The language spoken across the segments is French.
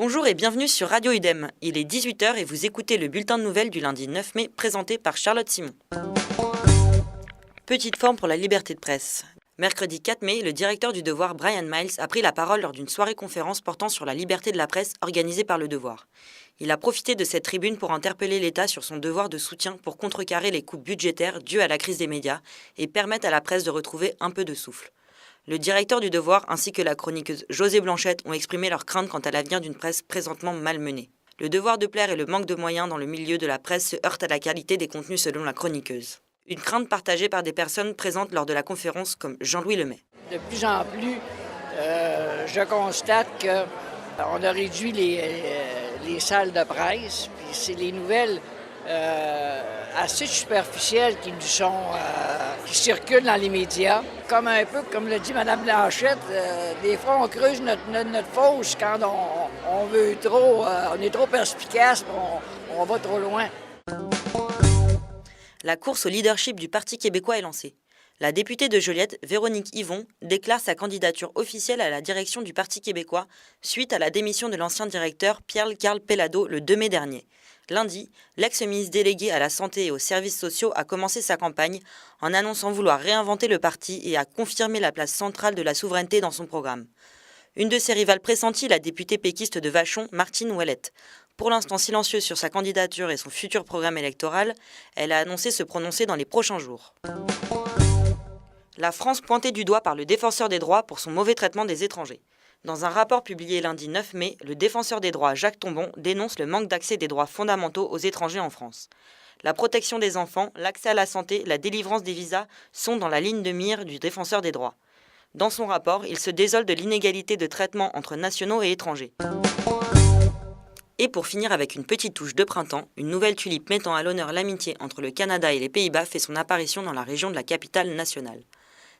Bonjour et bienvenue sur Radio UDEM. Il est 18h et vous écoutez le bulletin de nouvelles du lundi 9 mai présenté par Charlotte Simon. Petite forme pour la liberté de presse. Mercredi 4 mai, le directeur du Devoir, Brian Miles, a pris la parole lors d'une soirée-conférence portant sur la liberté de la presse organisée par le Devoir. Il a profité de cette tribune pour interpeller l'État sur son devoir de soutien pour contrecarrer les coupes budgétaires dues à la crise des médias et permettre à la presse de retrouver un peu de souffle. Le directeur du Devoir ainsi que la chroniqueuse Josée Blanchette ont exprimé leurs craintes quant à l'avenir d'une presse présentement malmenée. Le devoir de plaire et le manque de moyens dans le milieu de la presse se heurtent à la qualité des contenus selon la chroniqueuse. Une crainte partagée par des personnes présentes lors de la conférence comme Jean-Louis Lemay. De plus en plus, je constate qu'on a réduit les salles de presse, puis c'est les nouvelles assez superficielles qui qui circulent dans les médias. Comme un peu, comme l'a dit Mme Blanchette, des fois on creuse notre fosse quand on veut trop, on est trop perspicace, on va trop loin. La course au leadership du Parti québécois est lancée. La députée de Joliette, Véronique Yvon, déclare sa candidature officielle à la direction du Parti québécois suite à la démission de l'ancien directeur Pierre-Carl Pellado le 2 mai dernier. Lundi, l'ex-ministre délégué à la Santé et aux services sociaux a commencé sa campagne en annonçant vouloir réinventer le parti et a confirmé la place centrale de la souveraineté dans son programme. Une de ses rivales pressenties, la députée péquiste de Vachon, Martine Ouellette. Pour l'instant silencieuse sur sa candidature et son futur programme électoral, elle a annoncé se prononcer dans les prochains jours. La France pointée du doigt par le défenseur des droits pour son mauvais traitement des étrangers. Dans un rapport publié lundi 9 mai, le défenseur des droits Jacques Tombon dénonce le manque d'accès des droits fondamentaux aux étrangers en France. La protection des enfants, l'accès à la santé, la délivrance des visas sont dans la ligne de mire du défenseur des droits. Dans son rapport, il se désole de l'inégalité de traitement entre nationaux et étrangers. Et pour finir avec une petite touche de printemps, une nouvelle tulipe mettant à l'honneur l'amitié entre le Canada et les Pays-Bas fait son apparition dans la région de la capitale nationale.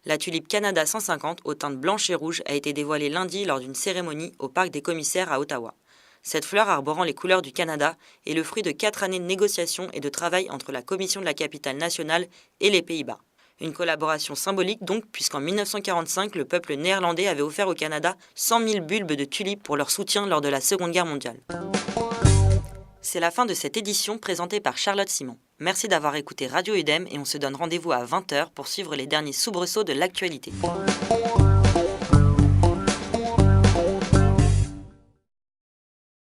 La tulipe Canada 150 aux teintes blanches et rouges a été dévoilée lundi lors d'une cérémonie au Parc des Commissaires à Ottawa. Cette fleur arborant les couleurs du Canada est le fruit de 4 années de négociations et de travail entre la Commission de la capitale nationale et les Pays-Bas. Une collaboration symbolique donc, puisqu'en 1945, le peuple néerlandais avait offert au Canada 100 000 bulbes de tulipes pour leur soutien lors de la Seconde Guerre mondiale. C'est la fin de cette édition présentée par Charlotte Simon. Merci d'avoir écouté Radio UDEM et on se donne rendez-vous à 20h pour suivre les derniers soubresauts de l'actualité.